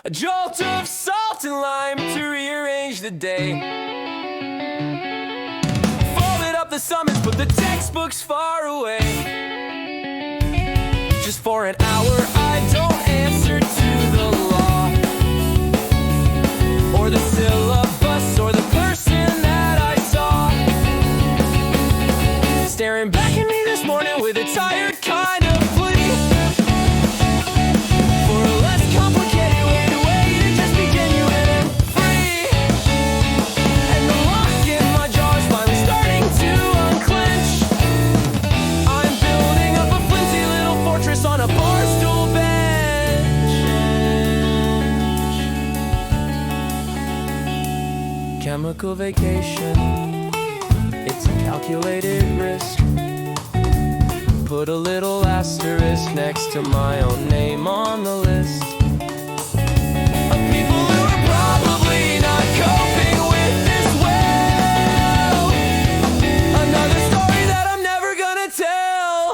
A jolt of salt and lime to rearrange the day. Folded up the summons, put the textbooks far away. Just for an hour I don't answer to the law, or the syllabus, or the person that I saw staring back at me this morning with a tired kind of plea for a less complicated way to just be genuine and free. And the lock in my jaw is finally starting to unclench. I'm building up a flimsy little fortress on a bar stool bench. Chemical vacation, it's a calculated risk. Put a little asterisk next to my own name on the list of people who are probably not coping with this well. Another story that I'm never gonna tell.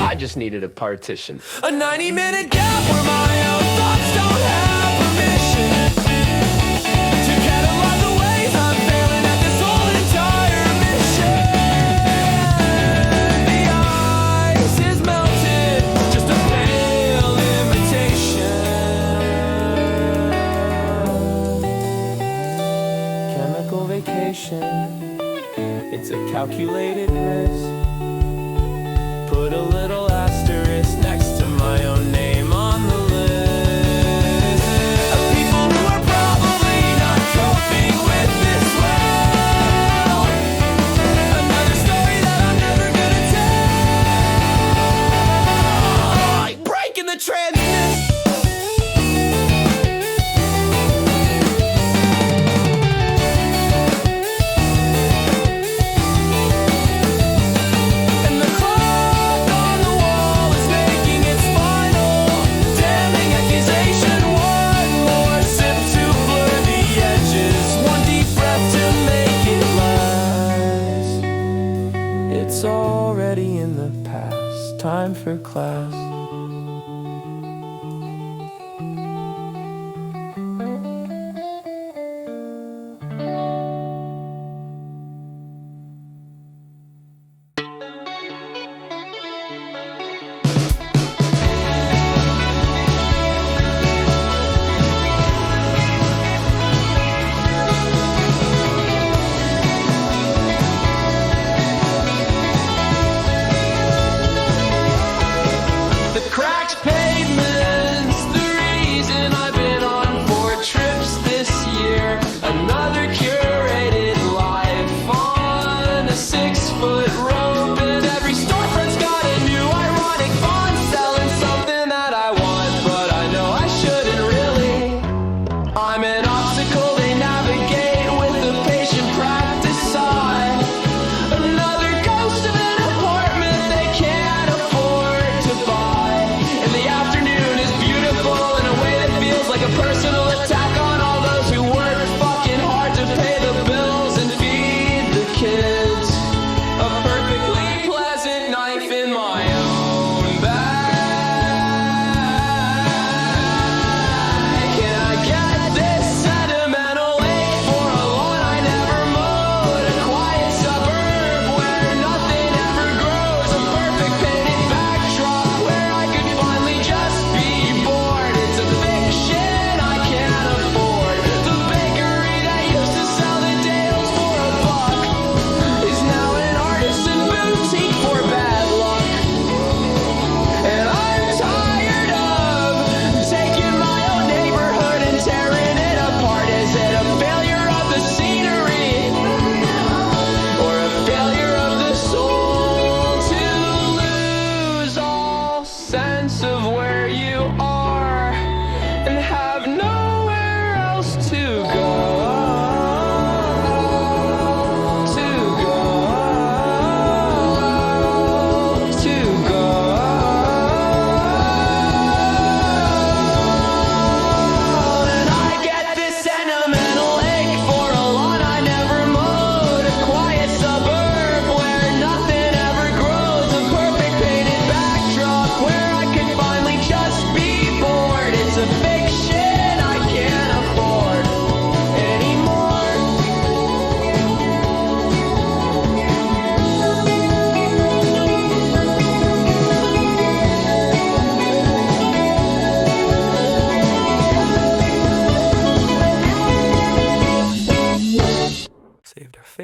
I just needed a partition, a 90-minute gap where my own thoughts don't have permission to catalog the ways I'm failing at this whole entire mission. The ice is melted, just a pale imitation. Chemical vacation, it's a calculated risk. Put a little asterisk next to my own name on the list of people who are probably not coping with this well. Another story that I'm never gonna tell. Like breaking the transmission. And the clock on the wall is making its final damning accusation. One more sip to blur the edges, one deep breath to make it last. It's already in the past, time for class.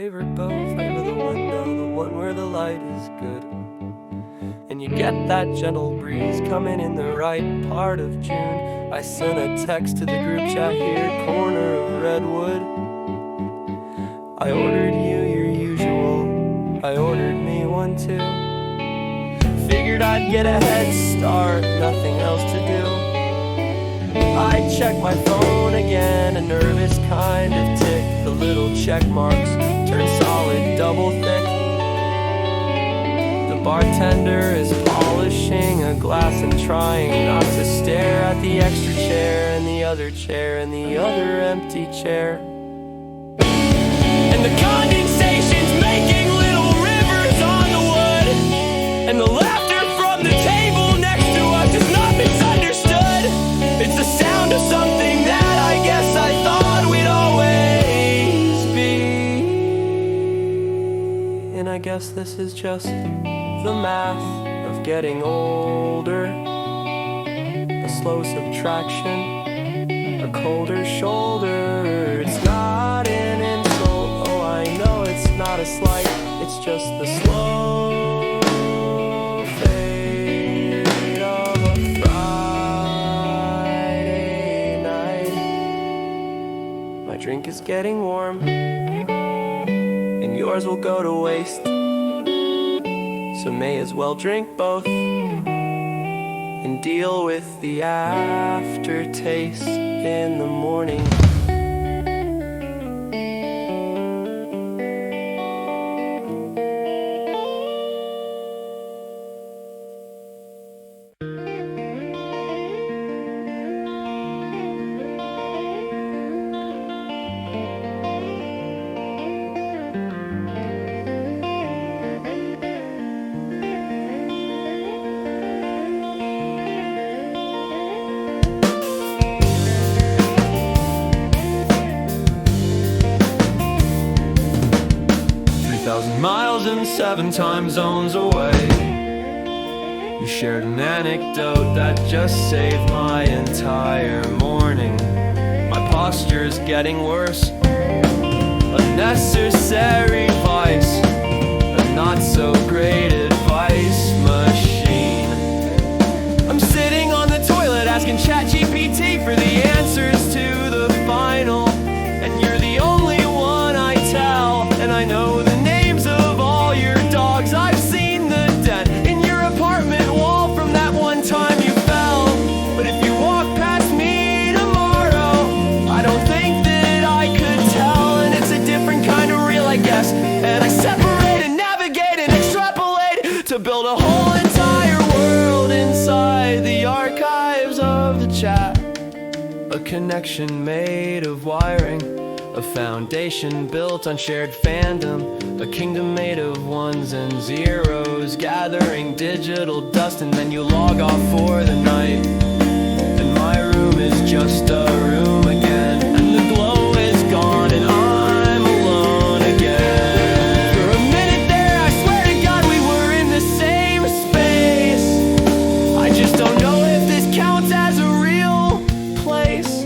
favorite bow, favor the window, the one where the light is good. And you get that gentle breeze coming in the right part of June. I sent a text to the group chat here, corner of Redwood. I ordered you your usual, I ordered me one too. Figured I'd get a head start, nothing else to do. I checked my phone again, a nervous kind of tick. The little check marks turn solid, double thick. The bartender is polishing a glass and trying not to stare at the extra chair and the other chair and the other empty chair. And the condensation's making little rivers on the wood, and the laughter from the table next to us is not misunderstood. It's the sound of something that I guess I thought we'd always be. And I guess this is just the math of getting older. A slow subtraction, a colder shoulder. It's not an insult, oh I know it's not a slight. It's just the slow fade of a Friday night. My drink is getting warm, and yours will go to waste. So may as well drink both and deal with the aftertaste in the morning. 1,000 miles and 7 time zones away. You shared an anecdote that just saved my entire morning. My posture's getting worse. A necessary vice, a not so great advice machine. I'm sitting on the toilet asking ChatGPT for the answers to the final, and you're the only one I tell. And I know the names of all your dogs. I've seen the dent in your apartment wall from that one time you fell. But if you walk past me tomorrow, I don't think that I could tell. And it's a different kind of real, I guess. And I separate and navigate and extrapolate to build a whole entire world inside the archives of the chat. A connection made of wiring, a foundation built on shared fandom, a kingdom made of ones and zeros, gathering digital dust, and then you log off for the night. And my room is just a room again, and the glow is gone, and I'm alone again. For a minute there, I swear to God, we were in the same space. I just don't know if this counts as a real place.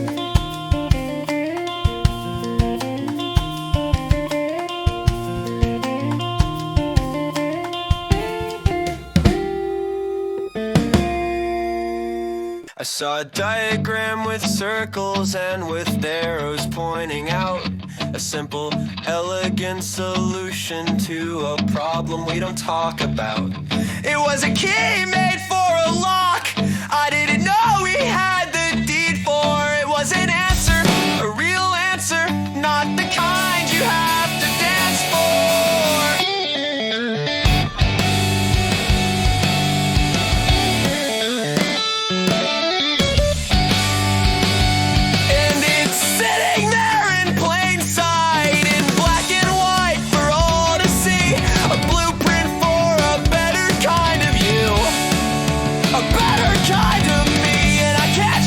I saw a diagram with circles and with arrows pointing out a simple, elegant solution to a problem we don't talk about. It was a key made for a lock I didn't know we had the deed for. It was an answer, a real answer, not the kind you have to dance for. Kind of me, and I can't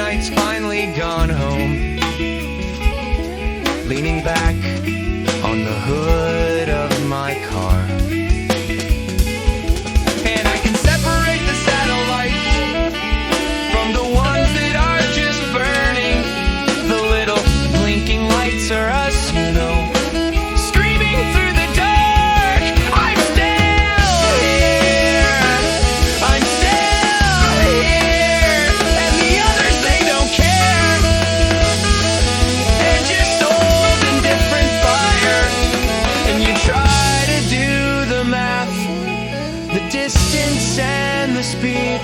night's finally gone home, leaning back on the hood of my car. And I can separate the satellites from the ones that are just burning. The little blinking lights are us, you know, screaming through the dark. I'm still here, I'm still here. And the others, they don't care. They're just old and different fire. And you try to do the math, the distance and the speed,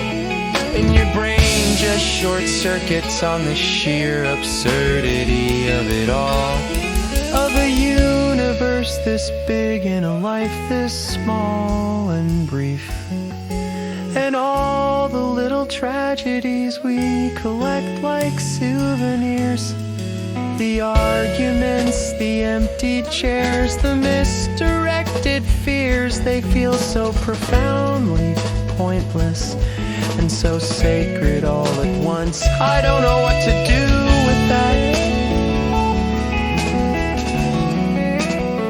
and your brain just short circuits on the sheer absurdity of it all. Of a universe this big in a life this small and brief, and all the little tragedies we collect like souvenirs. The arguments, the empty chairs, the misdirected fears, they feel so profoundly pointless and so sacred all at once. I don't know what to do with that.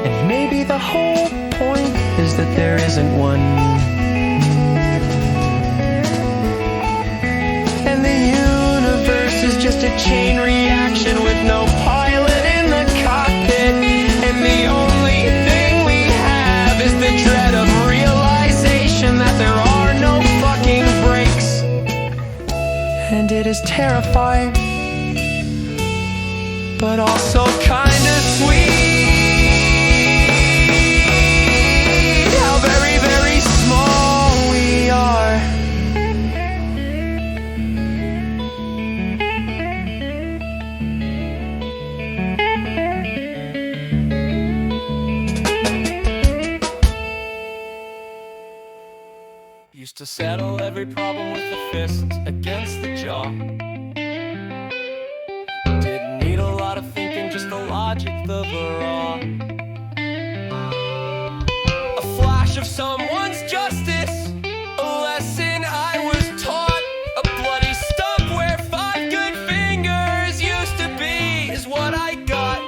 And maybe the whole point is that there isn't one. And the universe is just a chain reaction with no pilot in the cockpit. And the only thing we have is the dread of realization that there are no fucking brakes. And it is terrifying, but also kinda sweet, how very, very small we are. Used to settle every problem with a fist against the jaw. Didn't need a lot of thinking, just the logic, the raw. A flash of someone's justice, a lesson I was taught. A bloody stump where 5 good fingers used to be is what I got.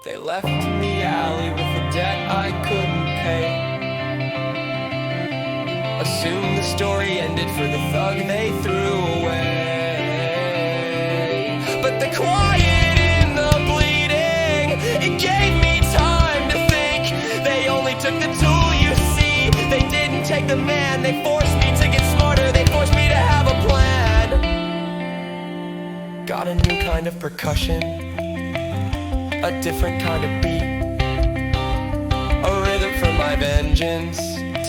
They left in the alley with a debt I couldn't pay. Assumed the story ended for the thug they threw away. But the quiet in the bleeding, it gave me time to think. They only took the tool, you see. They didn't take the man. They forced me to get smarter. They forced me to have a plan. Got a new kind of percussion, a different kind of beat, a rhythm for my vengeance,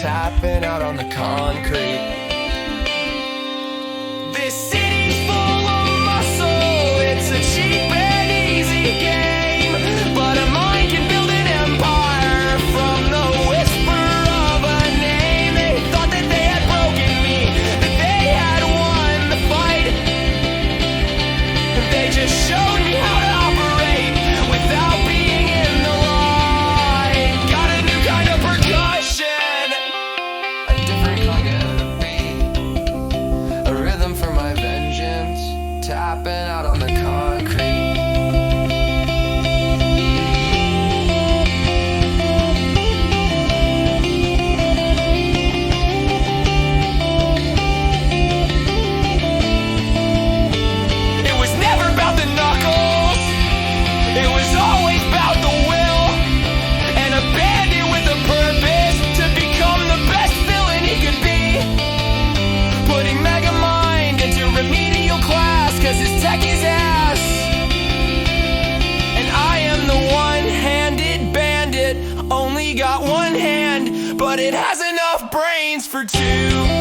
tapping out on the concrete. This city's full of muscle, it's a cheap and easy game, but a mind can build an empire from the whisper of a name. They thought that they had broken me, that they had won the fight. They just showed me how to operate without being in the line. Got a new kind of percussion, a different kind of beat, a rhythm for my vengeance, tapping out on the concrete. It was never about the knuckles, it was always about the will, and a bandit with a purpose to become the best villain he could be. Putting Mega Mind into remedial class, cause his tech is ass. And I am the one-handed bandit, only got one hand, but it has enough brains for two.